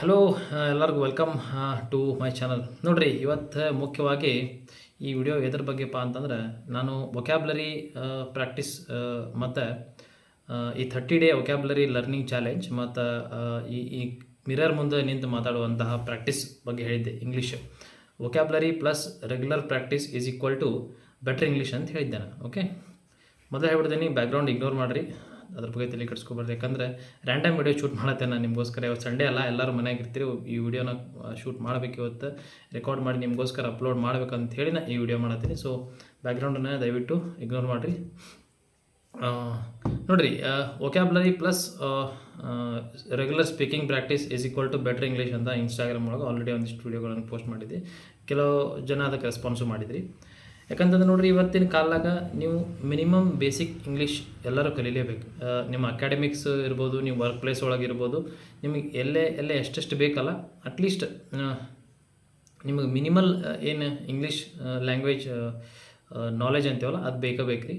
Hello ಎಲ್ಲರಿಗೂ welcome to my channel. ನೋಡಿರಿ, ಇವತ್ತು ಮುಖ್ಯವಾಗಿ ಈ ವಿಡಿಯೋ ಎದ್ರ ಬಗ್ಗೆಪ್ಪ ಅಂತಂದ್ರೆ, ನಾನು ವೊಕ್ಯಾಬ್ಲರಿ ಪ್ರಾಕ್ಟೀಸ್ ಮತ್ತು ಈ 30 ಡೇ ವೊಕ್ಯಾಬ್ಲರಿ ಲರ್ನಿಂಗ್ ಚಾಲೆಂಜ್ ಮತ್ತು ಈ ಮಿರರ್ ಮುಂದೆ ನಿಂತು ಮಾತಾಡುವಂತಹ ಪ್ರಾಕ್ಟೀಸ್ ಬಗ್ಗೆ ಹೇಳಿದ್ದೆ. English vocabulary plus regular practice is equal to better English ಅಂತ ಹೇಳಿದ್ದೆ ನಾನು. ಓಕೆ, ಮೊದಲು ಹೇಳ್ಬಿಡ್ತೀನಿ, ಬ್ಯಾಕ್ಗ್ರೌಂಡ್ ಇಗ್ನೋರ್ ಮಾಡಿರಿ, ಅದ್ರ ಬಗ್ಗೆ ತಲೆ ಕೆಡಿಸ್ಕೊಬಾರ್ದು. ಯಾಕಂದರೆ ರ್ಯಾಂಡಮ್ ವಿಡಿಯೋ ಶೂಟ್ ಮಾಡತ್ತೆ ನಾನು ನಿಮಗೋಸ್ಕರ. ಇವತ್ತು ಸಂಡೇ ಅಲ್ಲ, ಎಲ್ಲರೂ ಮನೆಯಾಗ ಇರ್ತೀರಿ. ಈ ವಿಡಿಯೋನ ಶೂಟ್ ಮಾಡಬೇಕು, ಇವತ್ತು ರೆಕಾರ್ಡ್ ಮಾಡಿ ನಿಮಗೋಸ್ಕರ ಅಪ್ಲೋಡ್ ಮಾಡ್ಬೇಕಂತ ಹೇಳಿ ನಾನು ಈ ವಿಡಿಯೋ ಮಾಡತ್ತೀನಿ. ಸೊ ಬ್ಯಾಕ್ಗ್ರೌಂಡನ್ನು ದಯವಿಟ್ಟು ಇಗ್ನೋರ್ ಮಾಡಿರಿ. ನೋಡಿರಿ, vocabulary plus regular speaking practice is equal to better English ಅಂತ ಇನ್ಸ್ಟಾಗ್ರಾಮ್ ಒಳಗೆ ಆಲ್ರೆಡಿ ಒಂದಿಷ್ಟು ವೀಡಿಯೋಗಳನ್ನು ಪೋಸ್ಟ್ ಮಾಡಿದ್ದೆ. ಕೆಲವು ಜನ ಅದಕ್ಕೆ ರೆಸ್ಪಾನ್ಸು ಮಾಡಿದ್ರಿ. ಯಾಕಂತಂದ್ರೆ ನೋಡಿರಿ, ಇವತ್ತಿನ ಕಾಲದಾಗ ನೀವು ಮಿನಿಮಮ್ ಬೇಸಿಕ್ ಇಂಗ್ಲೀಷ್ ಎಲ್ಲರೂ ಕಲೀಲೇಬೇಕು. ನಿಮ್ಮ ಅಕಾಡೆಮಿಕ್ಸ್ ಇರ್ಬೋದು, ನೀವು ವರ್ಕ್ ಪ್ಲೇಸ್ ಒಳಗೆ ಇರ್ಬೋದು, ನಿಮಗೆ ಎಲ್ಲೇ ಎಷ್ಟೆಷ್ಟು ಬೇಕಲ್ಲ, ಅಟ್ಲೀಸ್ಟ್ ನಿಮಗೆ ಮಿನಿಮಲ್ ಏನು ಇಂಗ್ಲೀಷ್ ಲ್ಯಾಂಗ್ವೇಜ್ ನಾಲೆಜ್ ಅಂತೀವಲ್ಲ, ಅದು ಬೇಕೇ ರೀ.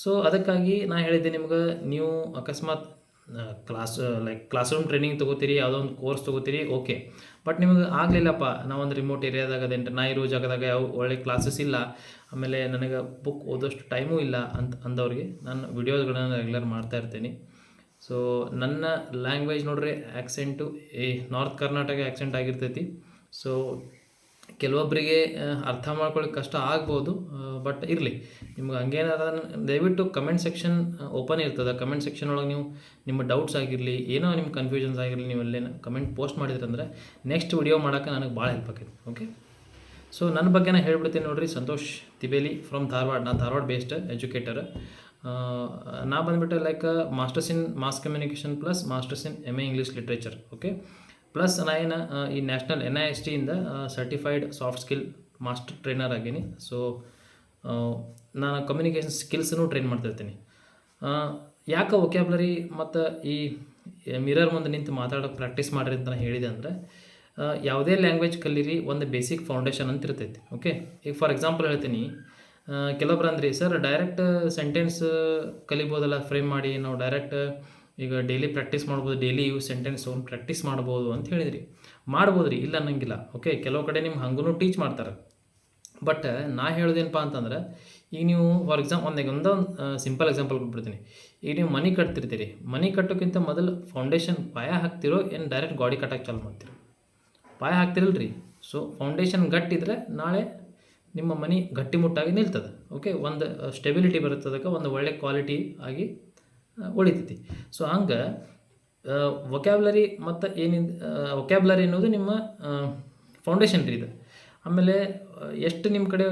ಸೊ ಅದಕ್ಕಾಗಿ ನಾನು ಹೇಳಿದ್ದೆ ನಿಮ್ಗೆ, ನೀವು ಅಕಸ್ಮಾತ್ ಕ್ಲಾಸ್ ರೂಮ್ ಟ್ರೈನಿಂಗ್ ತೊಗೋತೀರಿ, ಯಾವುದೋ ಒಂದು ಕೋರ್ಸ್ ತೊಗೋತೀರಿ, ಓಕೆ. ಬಟ್ ನಿಮಗೆ ಆಗಲಿಲ್ಲಪ್ಪ, ನಾವೊಂದು ರಿಮೋಟ್ ಏರಿಯಾದಾಗ ಅದೇನು ನಾ ಇರೋ ಜಾಗದಾಗ ಯಾವ ಒಳ್ಳೆ ಕ್ಲಾಸಸ್ ಇಲ್ಲ, ಆಮೇಲೆ ನನಗೆ ಬುಕ್ ಓದೋಷ್ಟು ಟೈಮೂ ಇಲ್ಲ ಅಂದವ್ರಿಗೆ ನಾನು ವಿಡಿಯೋಸ್ಗಳನ್ನು ರೆಗ್ಯುಲರ್ ಮಾಡ್ತಾ ಇರ್ತೀನಿ. ಸೊ ನನ್ನ ಲ್ಯಾಂಗ್ವೇಜ್ ನೋಡ್ರಿ, ಆ್ಯಕ್ಸೆಂಟು ನಾರ್ತ್ ಕರ್ನಾಟಕ ಆ್ಯಕ್ಸೆಂಟ್ ಆಗಿರ್ತೈತಿ. ಸೊ ಕೆಲವೊಬ್ಬರಿಗೆ ಅರ್ಥ ಮಾಡ್ಕೊಳ್ಳೋಕೆ ಕಷ್ಟ ಆಗ್ಬೋದು, ಬಟ್ ಇರಲಿ, ನಿಮ್ಗೆ ಹಂಗೇನಾರ ದಯವಿಟ್ಟು ಕಮೆಂಟ್ ಸೆಕ್ಷನ್ ಓಪನ್ ಇರ್ತದೆ. ಕಮೆಂಟ್ ಸೆಕ್ಷನ್ ಒಳಗೆ ನೀವು ನಿಮ್ಮ ಡೌಟ್ಸ್ ಆಗಿರಲಿ, ಏನೋ ನಿಮ್ಮ ಕನ್ಫ್ಯೂಷನ್ಸ್ ಆಗಿರಲಿ, ನೀವು ಅಲ್ಲೇನು ಕಮೆಂಟ್ ಪೋಸ್ಟ್ ಮಾಡಿದ್ರಂದ್ರೆ ನೆಕ್ಸ್ಟ್ ವಿಡಿಯೋ ಮಾಡೋಕ್ಕೆ ನನಗೆ ಭಾಳ ಹೆಲ್ಪ್ ಆಕೈತಿ. ಓಕೆ, ಸೊ ನನ್ನ ಬಗ್ಗೆ ನಾನು ಹೇಳ್ಬಿಡ್ತೀನಿ ನೋಡಿರಿ. ಸಂತೋಷ್ ತಿಬೇಲಿ ಫ್ರಮ್ ಧಾರವಾಡ. ನಾನು ಧಾರವಾಡ ಬೇಸ್ಡ್ ಎಜುಕೇಟರ್. ನಾ ಬಂದುಬಿಟ್ಟು masters in mass communication plus masters in MA English literature. Okay, plus ನಾನು ಈ national NIST certified soft skill master trainer ಆಗೀನಿ. ಸೊ ನಾನು ಕಮ್ಯುನಿಕೇಷನ್ ಸ್ಕಿಲ್ಸನ್ನು ಟ್ರೈನ್ ಮಾಡ್ತಿರ್ತೀನಿ. ಯಾಕೆ ವೊಕ್ಯಾಬ್ಲರಿ ಮತ್ತು ಈ ಮಿರರ್ ಮುಂದೆ ನಿಂತು ಮಾತಾಡೋಕ್ಕೆ ಪ್ರಾಕ್ಟೀಸ್ ಮಾಡಿರಿ ಅಂತ ನಾನು ಹೇಳಿದೆ ಅಂದರೆ, ಯಾವುದೇ ಲ್ಯಾಂಗ್ವೇಜ್ ಕಲೀರಿ, ಒಂದು ಬೇಸಿಕ್ ಫೌಂಡೇಶನ್ ಅಂತ ಇರ್ತೈತಿ. ಓಕೆ, ಈಗ ಫಾರ್ ಎಕ್ಸಾಂಪಲ್ ಹೇಳ್ತೀನಿ, ಕೆಲವೊಬ್ರು ಅಂದ್ರಿ, ಸರ್ ಡೈರೆಕ್ಟ್ ಸೆಂಟೆನ್ಸ್ ಕಲಿಬೋದಲ್ಲ ಫ್ರೇಮ್ ಮಾಡಿ, ನಾವು ಡೈರೆಕ್ಟ್ ಈಗ ಡೈಲಿ ಪ್ರಾಕ್ಟೀಸ್ ಮಾಡ್ಬೋದು, ಡೈಲಿ ಯೂಸ್ ಸೆಂಟೆನ್ಸ್ ಒಂದು ಪ್ರಾಕ್ಟೀಸ್ ಮಾಡ್ಬೋದು ಅಂತ ಹೇಳಿದ್ರಿ. ಮಾಡ್ಬೋದು ರೀ, ಇಲ್ಲ ಅನ್ನಂಗಿಲ್ಲ. ಓಕೆ, ಕೆಲವು ಕಡೆ ನಿಮ್ಗೆ ಹಂಗೂ ಟೀಚ್ ಮಾಡ್ತಾರೆ. ಬಟ್ ನಾ ಹೇಳೋದೇನಪ್ಪ ಅಂತಂದ್ರೆ, ಈಗ ನೀವು ಫಾರ್ ಎಕ್ಸಾಂಪಲ್ ಒಂದೊಂದು ಸಿಂಪಲ್ ಎಕ್ಸಾಂಪಲ್ ಕೊಟ್ಬಿಡ್ತೀನಿ. ಈಗ ನೀವು ಮನೆ ಕಟ್ತಿರ್ತೀರಿ, ಮನೆ ಕಟ್ಟೋಕ್ಕಿಂತ ಮೊದಲು ಫೌಂಡೇಶನ್ ಪಾಯ ಹಾಕ್ತಿರೋ ಏನು ಡೈರೆಕ್ಟ್ ಗಾಡಿ ಕಟ್ಟಕ್ಕೆ ಚಾಲು ಮಾಡ್ತೀರೋ? ಪಾಯ ಹಾಕ್ತಿರಲ್ಲ ರೀ. ಸೊ ಫೌಂಡೇಶನ್ ಗಟ್ಟಿದ್ರೆ ನಾಳೆ ನಿಮ್ಮ ಮನೆ ಗಟ್ಟಿಮುಟ್ಟಾಗಿ ನಿಲ್ತದೆ. ಓಕೆ, ಒಂದು ಸ್ಟೆಬಿಲಿಟಿ ಬರುತ್ತದಕ್ಕೆ, ಒಂದು ಒಳ್ಳೆ ಕ್ವಾಲಿಟಿ ಆಗಿ ಉಳಿತೈತಿ. ಸೊ ಹಂಗೆ ವೊಕ್ಯಾಬ್ಲರಿ ಮತ್ತು ವೊಕ್ಯಾಬ್ಲರಿ ಅನ್ನೋದು ನಿಮ್ಮ ಫೌಂಡೇಶನ್ ರೀ ಇದು. ಆಮೇಲೆ ಎಷ್ಟು ನಿಮ್ಮ ಕಡೆ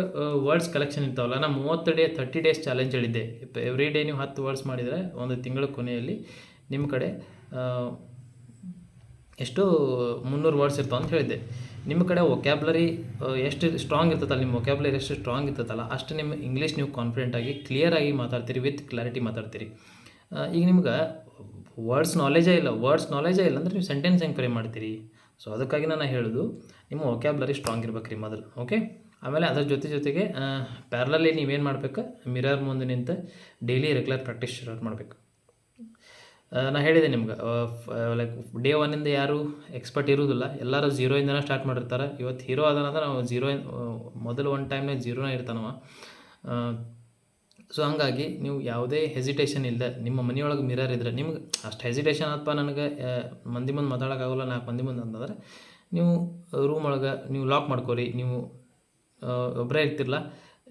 ವರ್ಡ್ಸ್ ಕಲೆಕ್ಷನ್ ಇರ್ತಾವಲ್ಲ, ನಾನು 30 ಡೇಸ್ ಚಾಲೆಂಜ್ ಹೇಳಿದ್ದೆ. ಎವ್ರಿ ಡೇ ನೀವು 10 ವರ್ಡ್ಸ್ ಮಾಡಿದರೆ ಒಂದು ತಿಂಗಳ ಕೊನೆಯಲ್ಲಿ ನಿಮ್ಮ ಕಡೆ ಎಷ್ಟು 300 ವರ್ಡ್ಸ್ ಇರ್ತಾವೆ ಅಂತ ಹೇಳಿದ್ದೆ. ನಿಮ್ಮ ಕಡೆ ವೊಕ್ಯಾಬ್ಲರಿ ಎಷ್ಟು ಸ್ಟ್ರಾಂಗ್ ಇರ್ತದಲ್ಲ, ನಿಮ್ಮ ವೊಕ್ಯಾಬ್ಲರಿ ಎಷ್ಟು ಸ್ಟ್ರಾಂಗ್ ಇರ್ತದಲ್ಲ, ಅಷ್ಟು ನಿಮ್ಮ ಇಂಗ್ಲೀಷ್ ನೀವು ಕಾನ್ಫಿಡೆಂಟಾಗಿ ಕ್ಲಿಯರಾಗಿ ಮಾತಾಡ್ತೀರಿ, ವಿತ್ ಕ್ಲಾರಿಟಿ ಮಾತಾಡ್ತೀರಿ. ಈಗ ನಿಮ್ಗೆ ವರ್ಡ್ಸ್ ನಾಲೆಜೇ ಇಲ್ಲ ಅಂದರೆ ನೀವು ಸೆಂಟೆನ್ಸ್ ಹೆಂಗೆ ಫ್ರೇಮ್ ಮಾಡ್ತೀರಿ? ಸೊ ಅದಕ್ಕಾಗಿ ನಾನು ಹೇಳೋದು, ನಿಮ್ಮ ವೊಕ್ಯಾಬ್ಲರಿ ಸ್ಟ್ರಾಂಗ್ ಇರ್ಬೇಕು ರೀ ಮೊದಲು. ಓಕೆ, ಆಮೇಲೆ ಅದರ ಜೊತೆಗೆ ಪ್ಯಾರಲಲ್ಲಿ ನೀವೇನು ಮಾಡಬೇಕು, ಮಿರರ್ ಮುಂದೆ ನಿಂತು ಡೈಲಿ ರೆಗ್ಯುಲರ್ ಪ್ರಾಕ್ಟೀಸ್ ಸ್ಟಾರ್ಟ್ ಮಾಡಬೇಕು. ನಾನು ಹೇಳಿದೆ ನಿಮ್ಗೆ, ಡೇ 1 ಯಾರು ಎಕ್ಸ್ಪರ್ಟ್ ಇರೋದಿಲ್ಲ, ಎಲ್ಲರೂ 0 ಸ್ಟಾರ್ಟ್ ಮಾಡಿರ್ತಾರೆ. ಇವತ್ತು ಹೀರೋ ಅದಾನಂದ್ರೆ ನಾವು 0 ಮೊದಲು ಒಂದು ಟೈಮ್ನಾಗ 0 ಇರ್ತಾನವ. ಸೊ ಹಂಗಾಗಿ ನೀವು ಯಾವುದೇ ಹೆಸಿಟೇಷನ್ ಇಲ್ಲದೆ ನಿಮ್ಮ ಮನೆಯೊಳಗೆ ಮಿರರ್ ಇದ್ದರೆ, ನಿಮ್ಗೆ ಅಷ್ಟು ಹೆಸಿಟೇಷನ್ ಆತ್ಪ, ನನಗೆ ಮಂದಿ ಮುಂದೆ ಮಾತಾಡೋಕ್ಕಾಗಲ್ಲ 4 ಮಂದಿ ಮುಂದೆ ಅಂತಂದರೆ, ನೀವು ರೂಮ್ ಒಳಗೆ ನೀವು ಲಾಕ್ ಮಾಡ್ಕೊರಿ. ನೀವು ಒಬ್ಬರೇ ಇರ್ತಿರಲ್ಲ,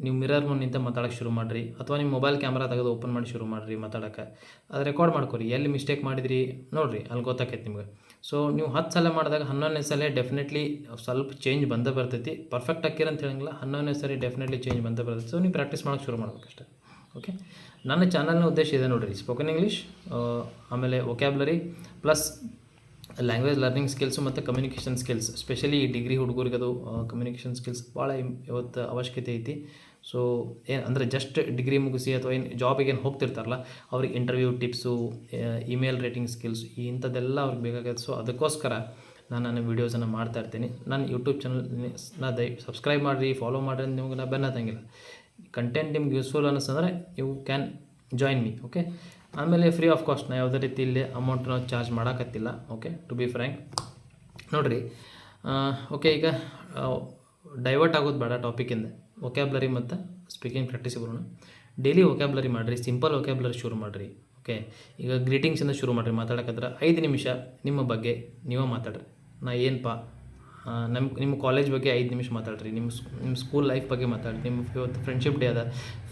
ನೀವು ಮಿರರ್ ಮುಂದೆ ನಿಂತ ಮಾತಾಡೋಕ್ಕೆ ಶುರು ಮಾಡಿರಿ, ಅಥವಾ ನಿಮ್ಮ ಮೊಬೈಲ್ ಕ್ಯಾಮ್ರಾ ತೆಗೆದು ಓಪನ್ ಮಾಡಿ ಶುರು ಮಾಡಿರಿ ಮಾತಾಡೋಕ್ಕೆ. ಅದು ರೆಕಾರ್ಡ್ ಮಾಡ್ಕೊರಿ, ಎಲ್ಲಿ ಮಿಸ್ಟೇಕ್ ಮಾಡಿದ್ರಿ ನೋಡಿರಿ, ಅಲ್ಲಿ ಗೊತ್ತಾಕೈತೆ ನಿಮ್ಗೆ. ಸೊ ನೀವು 10 ಸಲ ಮಾಡಿದಾಗ 11ನೇ ಸಲ ಡೆಫಿನೆಟ್ಲಿ ಸ್ವಲ್ಪ ಚೇಂಜ್ ಬಂದೇ ಬರ್ತೈತಿ. ಪರ್ಫೆಕ್ಟ್ ಅಂತ ಹೇಳಂಗಿಲ್ಲ, 11ನೇ ಸರಿ ಡೆಫಿನೆಟ್ಲಿ ಚೇಂಜ್ ಬಂದೇ ಬರ್ತೈತಿ. ಸೊ ನೀವು ಪ್ರಾಕ್ಟೀಸ್ ಮಾಡೋಕ್ಕೆ ಶುರು ಮಾಡ್ಬೇಕಷ್ಟೆ. ಓಕೆ, ನನ್ನ ಚಾನಲ್ನ ಉದ್ದೇಶ ಇದೆ ನೋಡಿರಿ, ಸ್ಪೋಕನ್ ಇಂಗ್ಲೀಷ್, ಆಮೇಲೆ vocabulary plus language learning skills ಮತ್ತು ಕಮ್ಯುನಿಕೇಷನ್ ಸ್ಕಿಲ್ಸ್. ಸ್ಪೆಷಲಿ ಈ ಡಿಗ್ರಿ ಹುಡುಗರಿಗೆ ಅದು ಕಮ್ಯುನಿಕೇಷನ್ ಸ್ಕಿಲ್ಸ್ ಭಾಳ ಇವತ್ತು ಅವಶ್ಯಕತೆ ಐತಿ. ಸೊ ಅಂದರೆ ಜಸ್ಟ್ ಡಿಗ್ರಿ ಮುಗಿಸಿ ಅಥವಾ ಏನು ಜಾಬಿಗೇನು ಹೋಗ್ತಿರ್ತಾರಲ್ಲ, ಅವ್ರಿಗೆ interview tips, email rating skills, ಇಂಥದ್ದೆಲ್ಲ ಅವ್ರಿಗೆ ಬೇಕಾಗತ್ತೆ. ಸೊ ಅದಕ್ಕೋಸ್ಕರ ನಾನು ವೀಡಿಯೋಸನ್ನು ಮಾಡ್ತಾಯಿರ್ತೀನಿ. ನನ್ನ ಯೂಟ್ಯೂಬ್ ಚಾನಲ್ನ ಸಬ್ಸ್ಕ್ರೈಬ್ ಮಾಡಿರಿ, ಫಾಲೋ ಮಾಡಿರಿ, ನಿಮ್ಗೆ ನಾ ಬೆನ್ನತ್ತಂಗಿಲ್ಲ. ಕಂಟೆಂಟ್ ನಿಮ್ಗೆ ಯೂಸ್ಫುಲ್ ಅನ್ನಿಸ್ತಂದರೆ you can join me. Okay, ಆಮೇಲೆ ಫ್ರೀ ಆಫ್ ಕಾಸ್ಟ್, ನಾ ಯಾವುದೇ ರೀತಿ ಇಲ್ಲಿ ಅಮೌಂಟ್ ನಾವು ಚಾರ್ಜ್ ಮಾಡೋಕತ್ತಿಲ್ಲ. Okay, to be frank. ನೋಡಿರಿ, ಓಕೆ, ಈಗ ಡೈವರ್ಟ್ ಆಗೋದು ಬೇಡ ಟಾಪಿಕಿಂದ. ವೊಕ್ಯಾಬ್ಲರಿ ಮತ್ತು ಸ್ಪೀಕಿಂಗ್ ಪ್ರಾಕ್ಟೀಸ್ ಬರೋಣ. ಡೈಲಿ ವೊಕ್ಯಾಬ್ಲರಿ ಮಾಡಿರಿ, ಸಿಂಪಲ್ ವೊಕ್ಯಾಬ್ಲರಿ ಶುರು ಮಾಡಿರಿ. ಓಕೆ, ಈಗ ಗ್ರೀಟಿಂಗ್ಸಿಂದ ಶುರು ಮಾಡಿರಿ. ಮಾತಾಡೋಕಂದ್ರೆ 5 ನಿಮಿಷ ನಿಮ್ಮ ಬಗ್ಗೆ ನೀವೇ ಮಾತಾಡ್ರಿ. ನಾ ಏನಪ್ಪ, ನಿಮ್ಮ ಕಾಲೇಜ್ ಬಗ್ಗೆ 5 ನಿಮಿಷ ಮಾತಾಡ್ರಿ. ನಿಮ್ಮ ಸ್ಕೂಲ್ ಲೈಫ್ ಬಗ್ಗೆ ಮಾತಾಡ್ರಿ. ನಿಮ್ಮ ಇವತ್ತು ಫ್ರೆಂಡ್ಶಿಪ್ ಡೇ ಅದ,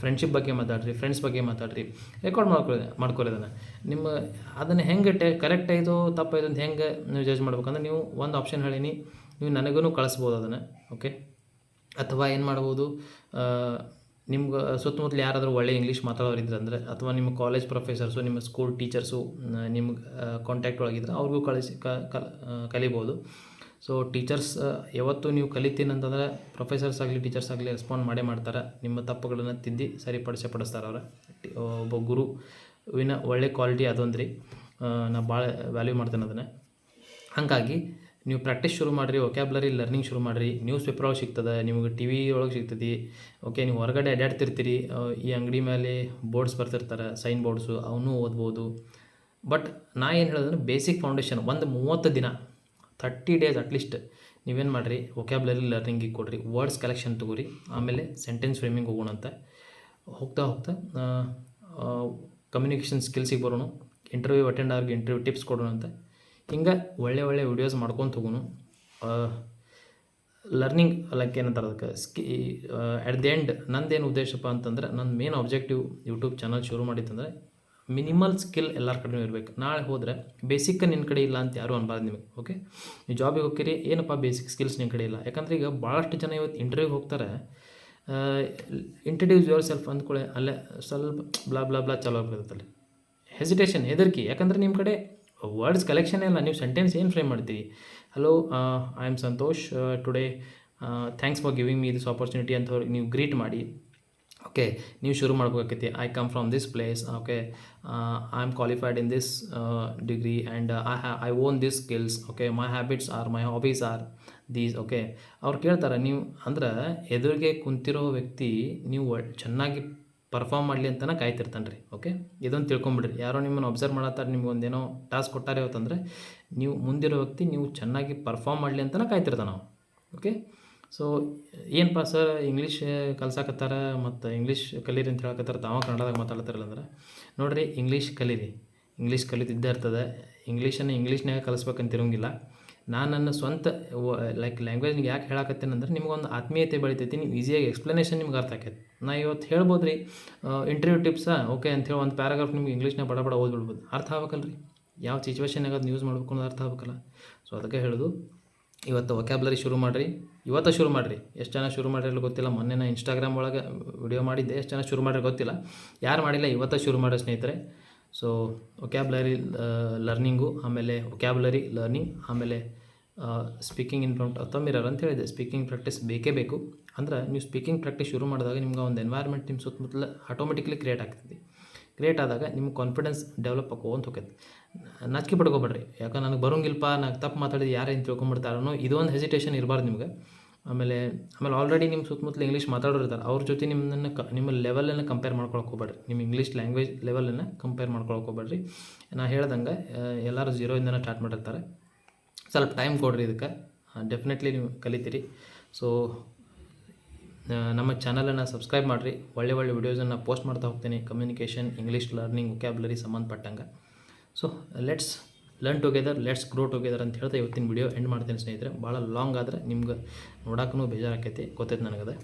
ಫ್ರೆಂಡ್ಶಿಪ್ ಬಗ್ಗೆ ಮಾತಾಡ್ರಿ, ಫ್ರೆಂಡ್ಸ್ ಬಗ್ಗೆ ಮಾತಾಡ್ರಿ. ರೆಕಾರ್ಡ್ ಮಾಡ್ಕೊಳ್ಳಿ ಅದನ್ನು ಹೆಂಗೆ ಕರೆಕ್ಟ್ ಆಯಿತು ತಪ್ಪಾಯಿತು ಅಂತ ಹೆಂಗೆ ನೀವು ಜಡ್ಜ್ ಮಾಡ್ಬೇಕಂದ್ರೆ, ನೀವು ಒಂದು ಆಪ್ಷನ್ ಹೇಳೀನಿ, ನೀವು ನನಗೂ ಕಳಿಸ್ಬೋದು ಅದನ್ನು. ಓಕೆ, ಅಥವಾ ಏನು ಮಾಡ್ಬೋದು, ನಿಮ್ಗೆ ಸುತ್ತಮುತ್ತಲು ಯಾರಾದರೂ ಒಳ್ಳೆ ಇಂಗ್ಲೀಷ್ ಮಾತಾಡೋರು ಇದ್ರೆ ಅಂದರೆ, ಅಥವಾ ನಿಮ್ಮ ಕಾಲೇಜ್ ಪ್ರೊಫೆಸರ್ಸು, ನಿಮ್ಮ ಸ್ಕೂಲ್ ಟೀಚರ್ಸು ನಿಮ್ಗೆ ಕಾಂಟ್ಯಾಕ್ಟ್ ಒಳಗಿದ್ರೆ ಅವ್ರಿಗೂ ಕಲಿಬೋದು. ಸೊ ಟೀಚರ್ಸ್ ಯಾವತ್ತೂ ನೀವು ಕಲಿತೀನಿ ಅಂತಂದರೆ ಪ್ರೊಫೆಸರ್ಸ್ ಆಗಲಿ ಟೀಚರ್ಸ್ ಆಗಲಿ ರೆಸ್ಪಾಂಡ್ ಮಾಡೇ ಮಾಡ್ತಾರೆ. ನಿಮ್ಮ ತಪ್ಪುಗಳನ್ನು ತಿದ್ದಿ ಸರಿಪಡಿಸ್ತಾರೆ ಅವ್ರು. ಒಬ್ಬ ಗುರುವಿನ ಒಳ್ಳೆ ಕ್ವಾಲಿಟಿ ಅದೊಂದು ರೀ. ನಾನು ಭಾಳ ವ್ಯಾಲ್ಯೂ ಮಾಡ್ತೇನೆ ಅದನ್ನು. ಹಾಗಾಗಿ ನೀವು ಪ್ರಾಕ್ಟೀಸ್ ಶುರು ಮಾಡಿರಿ, ವೊಕ್ಯಾಬ್ಲರಿ ಲರ್ನಿಂಗ್ ಶುರು ಮಾಡಿರಿ. ನ್ಯೂಸ್ ಪೇಪರ್ ಒಳಗೆ ಸಿಗ್ತದೆ, ನಿಮಗೆ ಟಿ ವಿ ಒಳಗೆ ಸಿಗ್ತದೆ. ಓಕೆ, ನೀವು ಹೊರಗಡೆ ಅಡ್ಡಾಡ್ತಿರ್ತೀರಿ, ಈ ಅಂಗಡಿ ಮೇಲೆ ಬೋರ್ಡ್ಸ್ ಬರ್ತಿರ್ತಾರೆ, ಸೈನ್ ಬೋರ್ಡ್ಸು, ಅವನ್ನೂ ಓದ್ಬೋದು. ಬಟ್ ನಾ ಏನು ಹೇಳೋದಂದ್ರೆ, ಬೇಸಿಕ್ ಫೌಂಡೇಶನ್ ಒಂದು 30 ದಿನ 30 ಡೇಸ್ ಅಟ್ಲೀಸ್ಟ್ ನೀವೇನು ಮಾಡಿರಿ, ವೊಕ್ಯಾಬ್ಲರಿ ಲರ್ನಿಂಗಿಗೆ ಕೊಡಿರಿ. ವರ್ಡ್ಸ್ ಕಲೆಕ್ಷನ್ ತೊಗೊರಿ, ಆಮೇಲೆ ಸೆಂಟೆನ್ಸ್ ಫ್ರೇಮಿಂಗ್ ಹೋಗೋಣಂತ. ಹೋಗ್ತಾ ಕಮ್ಯುನಿಕೇಷನ್ ಸ್ಕಿಲ್ಸಿಗೆ ಬರೋಣ. ಇಂಟರ್ವ್ಯೂ ಅಟೆಂಡ್ ಆಗಿ ಇಂಟರ್ವ್ಯೂ ಟಿಪ್ಸ್ ಕೊಡೋಣಂತ. ಹಿಂಗೆ ಒಳ್ಳೆ ವಿಡಿಯೋಸ್ ಮಾಡ್ಕೊಂಡು ಹೋಗೋಣ. ಲರ್ನಿಂಗ್ ಲೈಕ್ ಏನಂತಾರೆ ಅದಕ್ಕೆ ಅಟ್ ದಿ ಎಂಡ್ ನಂದೇನು ಉದ್ದೇಶಪ್ಪ ಅಂತಂದ್ರೆ, ನನ್ನ ಮೇನ್ ಆಬ್ಜೆಕ್ಟಿವ್ ಯೂಟ್ಯೂಬ್ ಚಾನಲ್ ಶುರು ಮಾಡಿತ್ತಂದರೆ ಮಿನಿಮಲ್ ಸ್ಕಿಲ್ ಎಲ್ಲರ ಕಡೆಯೂ ಇರಬೇಕು. ನಾಳೆ ಹೋದರೆ ಬೇಸಿಕ್ ನಿನ್ನ ಕಡೆ ಇಲ್ಲ ಅಂತ ಯಾರೂ ಅನ್ಬಾರ್ದು ನಿಮಗೆ. ಓಕೆ, ನೀವು ಜಾಬಿಗೆ ಹೋಗ್ತೀರಿ, ಏನಪ್ಪ ಬೇಸಿಕ್ ಸ್ಕಿಲ್ಸ್ ನಿನ್ನ ಕಡೆ ಇಲ್ಲ. ಯಾಕಂದರೆ ಈಗ ಭಾಳಷ್ಟು ಜನ ಇವತ್ತು ಇಂಟರ್ವ್ಯೂಗೆ ಹೋಗ್ತಾರೆ, ಇಂಟ್ರಡ್ಯೂಸ್ ಯುವರ್ ಸೆಲ್ಫ್ ಅಂದ್ಕೊಳ್ಳಿ, ಅಲ್ಲೇ ಸ್ವಲ್ಪ ಬ್ಲಾ ಚಾಲೋ ಆಗ್ಬಿಡುತ್ತಲ್ಲಿ. ಹೆಸಿಟೇಷನ್, ಹೆದರಿಕೆ. ಯಾಕಂದರೆ ನಿಮ್ಮ ಕಡೆ ವರ್ಡ್ಸ್ ಕಲೆಕ್ಷನ್ ಇಲ್ಲ. ನೀವು ಸೆಂಟೆನ್ಸ್ ಏನು ಫ್ರೇಮ್ ಮಾಡ್ತೀರಿ? Hello, I am Santosh, today thanks for giving me this opportunity ಅಂತ ಅವ್ರಿಗೆ ನೀವು ಗ್ರೀಟ್ ಮಾಡಿ. ಓಕೆ, ನೀವು ಶುರು ಮಾಡ್ಬೇಕಾಗೈತಿ. I come from this place. Okay, I am qualified in this degree and I own this skills. Okay, my habits are, my hobbies are these. Okay, ಅವ್ರು ಕೇಳ್ತಾರೆ. ನೀವು ಅಂದ್ರೆ ಎದುರಿಗೆ ಕುಂತಿರೋ ವ್ಯಕ್ತಿ ನೀವು ಚೆನ್ನಾಗಿ ಪರ್ಫಾರ್ಮ್ ಮಾಡಲಿ ಅಂತಲೇ ಕಾಯ್ತಿರ್ತಾನೆ ರೀ. ಓಕೆ, ಇದೊಂದು ತಿಳ್ಕೊಂಬಿಡ್ರಿ. ಯಾರೋ ನಿಮ್ಮನ್ನು ಅಬ್ಸರ್ವ್ ಮಾಡತ್ತಾರೆ, ನಿಮ್ಗೆ ಒಂದೇನೋ ಟಾಸ್ಕ್ ಕೊಟ್ಟಾರೆ ಇವತ್ತಂದರೆ, ನೀವು ಮುಂದಿರೋ ವ್ಯಕ್ತಿ ನೀವು ಚೆನ್ನಾಗಿ ಪರ್ಫಾರ್ಮ್ ಮಾಡಲಿ ಅಂತಲೇ ಕಾಯ್ತಿರ್ತಾನೆ ನಾವು. ಓಕೆ, ಸೊ ಏನಪ್ಪ ಸರ್ ಇಂಗ್ಲೀಷ್ ಕಲ್ಸಾಕತ್ತಾರ ಮತ್ತು ಇಂಗ್ಲೀಷ್ ಕಲೀರಿ ಅಂತ ಹೇಳಕತ್ತಾರ, ತಾವ ಕನ್ನಡದಾಗ ಮಾತಾಡ್ತಾರಲ್ಲ ಅಂದ್ರೆ, ನೋಡಿರಿ, ಇಂಗ್ಲೀಷ್ ಕಲೀರಿ. ಇಂಗ್ಲೀಷ್ ಕಲಿತಿದ್ದೇ ಇರ್ತದೆ. ಇಂಗ್ಲೀಷನ್ನು ಇಂಗ್ಲೀಷ್ನಾಗ ಕಲಿಸ್ಬೇಕಂತಿರೋಂಗಿಲ್ಲ. ನಾನು ನನ್ನ ಸ್ವಂತ ಲ್ಯಾಂಗ್ವೇಜ್ನಿಗೆ ಯಾಕೆ ಹೇಳಕತ್ತೇನೆ ಅಂದ್ರೆ, ನಿಮ್ಗೊಂದು ಆತ್ಮೀಯತೆ ಬೆಳಿತೈತಿ. ನೀವು ಈಸಿಯಾಗಿ ಎಕ್ಸ್ಪ್ಲನೇಷನ್ ನಿಮ್ಗೆ ಅರ್ಥ ಆಕೈತಿ. ನಾ ಇವತ್ತು ಹೇಳ್ಬೋದು ರೀ, ಇಂಟರ್ವ್ಯೂ ಟಿಪ್ಸಾ ಓಕೆ ಅಂಥೇಳಿ ಒಂದು ಪ್ಯಾರಾಗ್ರಾಫ್ ನಿಮ್ಗೆ ಇಂಗ್ಲೀಷ್ನಾಗ ಬಡ ಓದ್ಬಿಡ್ಬೋದು. ಅರ್ಥ ಆಗ್ಬೇಕಲ್ಲ ರೀ, ಯಾವ ಸಿಚುವೇಷನ್ನಾಗ ಅದನ್ನ ಯೂಸ್ ಮಾಡ್ಬೇಕು ಅನ್ನೋದು ಅರ್ಥ ಆಗ್ಬೇಕಲ್ಲ. ಸೊ ಅದಕ್ಕೆ ಹೇಳೋದು, ಇವತ್ತು ವೊಕ್ಯಾಬ್ಲರಿ ಶುರು ಮಾಡಿರಿ. ಇವತ್ತು ಶುರು ಮಾಡಿರಿ. ಎಷ್ಟು ಜನ ಶುರು ಮಾಡಿರಲ್ಲ ಗೊತ್ತಿಲ್ಲ. ಮೊನ್ನೆ ನಾನು ಇನ್ಸ್ಟಾಗ್ರಾಮ್ ಒಳಗೆ ವಿಡಿಯೋ ಮಾಡಿದ್ದೆ, ಎಷ್ಟು ಜನ ಶುರು ಮಾಡಿರೋ ಗೊತ್ತಿಲ್ಲ. ಯಾರು ಮಾಡಿಲ್ಲ ಇವತ್ತು ಶುರು ಮಾಡೋ ಸ್ನೇಹಿತರೆ. ಸೊ ವೊಕ್ಯಾಬ್ಲರಿ ಲರ್ನಿಂಗು, ಆಮೇಲೆ ವೊಕ್ಯಾಬ್ಲರಿ ಲರ್ನಿಂಗ್, ಆಮೇಲೆ speaking in front of the mirror ಅಂತ ಹೇಳಿದೆ. ಸ್ಪೀಕಿಂಗ್ ಪ್ರಾಕ್ಟೀಸ್ ಬೇಕೇ ಬೇಕು. ಅಂದ್ರೆ ನೀವು ಸ್ಪೀಕಿಂಗ್ ಪ್ರಾಕ್ಟೀಸ್ ಶುರು ಮಾಡಿದಾಗ ನಿಮ್ಗೆ ಒಂದು ಎನ್ವೈರ್ಮೆಂಟ್ ನಿಮ್ಮ ಸುತ್ತಮುತ್ತಲ ಆಟೋಮೆಟಿಕ್ಲಿ ಕ್ರಿಯೇಟ್ ಆಗ್ತದೆ. ಕ್ರಿಯೇಟ್ ಆದಾಗ ನಿಮ್ಮ ಕಾನ್ಫಿಡೆನ್ಸ್ ಡೆವಲಪ್ ಆಗೋಂತ ಹೋಗ್ತೈತೆ. ನಾಚಿಕೆ ಪಡ್ಕೊಬೇಡ್ರಿ. ಯಾಕಂದ್ರೆ ನನಗೆ ಬರೋಂಗಿಲ್ಪ, ನಾನು ತಪ್ಪು ಮಾತಾಡಿದ್ದು ಯಾರೇನು ತಿಳ್ಕೊಂಬಿಡ್ತಾರೋ ಇದೊಂದು ಹೆಸಿಟೇಷನ್ ಇರಬಾರ್ದು ನಿಮ್ಗೆ. ಆಮೇಲೆ ಆಲ್ರೆಡಿ ನಿಮ್ಮ ಸುತ್ತಮುತ್ತಲು ಇಂಗ್ಲೀಷ್ ಮಾತಾಡೋರು ಇರ್ತಾರೆ, ಅವ್ರ ಜೊತೆ ನಿಮ್ಮ ಲೆವೆಲನ್ನು ಕಂಪೇರ್ ಮಾಡ್ಕೊಳಕ್ಕೆ ಹೋಗ್ಬೇಡ್ರಿ. ನಿಮ್ಮ ಇಂಗ್ಲೀಷ್ ಲ್ಯಾಂಗ್ವೇಜ್ ಲೆವೆಲನ್ನು ಕಂಪೇರ್ ಮಾಡ್ಕೊಳಕ್ಕೆ ಹೋಗ್ಬೇಡ್ರಿ. ನಾನು ಹೇಳ್ದಂಗೆ ಎಲ್ಲರೂ 0ಇಂದನೇ ಸ್ಟಾರ್ಟ್ ಮಾಡಿರ್ತಾರೆ. ಸ್ವಲ್ಪ ಟೈಮ್ ಕೊಡ್ರಿ ಇದಕ್ಕೆ, ಡೆಫಿನೆಟ್ಲಿ ನೀವು ಕಲಿತೀರಿ. ಸೊ ನಮ್ಮ ಚಾನಲನ್ನು ಸಬ್ಸ್ಕ್ರೈಬ್ ಮಾಡಿರಿ. ಒಳ್ಳೆ ವಿಡಿಯೋಸನ್ನು ಪೋಸ್ಟ್ ಮಾಡ್ತಾ ಹೋಗ್ತೀನಿ, ಕಮ್ಯುನಿಕೇಷನ್, ಇಂಗ್ಲೀಷ್ ಲರ್ನಿಂಗ್, ವೊಕ್ಯಾಬ್ಲರಿ ಸಂಬಂಧಪಟ್ಟಂಗೆ. So let's learn together, let's grow together ಅಂತ ಹೇಳ್ತಾ ಇವತ್ತಿನ ವಿಡಿಯೋ ಎಂಡ್ ಮಾಡ್ತೀನಿ ಸ್ನೇಹಿತರೆ. ಭಾಳ ಲಾಂಗ್ ಆದರೆ ನಿಮ್ಗೆ ನೋಡೋಕ್ಕೂ ಬೇಜಾರಾಕೈತಿ, ಗೊತ್ತೈತೆ ನನಗದೆ.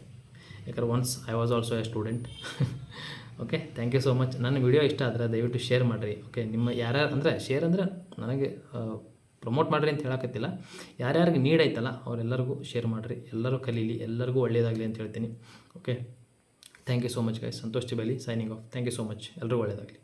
ಯಾಕಂದ್ರೆ once I was also a student. Okay, thank you so much. ನನ್ನ ವಿಡಿಯೋ ಇಷ್ಟ ಆದರೆ ದಯವಿಟ್ಟು ಶೇರ್ ಮಾಡಿರಿ. ಓಕೆ, ನಿಮ್ಮ ಯಾರ್ಯಾರು ಅಂದರೆ ಶೇರ್ ಅಂದರೆ ನನಗೆ ಪ್ರಮೋಟ್ ಮಾಡಿರಿ ಅಂತ ಹೇಳಕತ್ತಿಲ್ಲ, ಯಾರ್ಯಾರಿಗೆ ನೀಡ್ ಐತಲ್ಲ ಅವರೆಲ್ಲರಿಗೂ ಶೇರ್ ಮಾಡಿರಿ. ಎಲ್ಲರೂ ಕಲೀಲಿ, ಎಲ್ಲರಿಗೂ ಒಳ್ಳೆಯದಾಗಲಿ ಅಂತ ಹೇಳ್ತೀನಿ. Okay, thank you so much guys. Santosh Chibali signing off. Thank you so much. ಎಲ್ಲರಿಗೂ ಒಳ್ಳೆಯದಾಗಲಿ.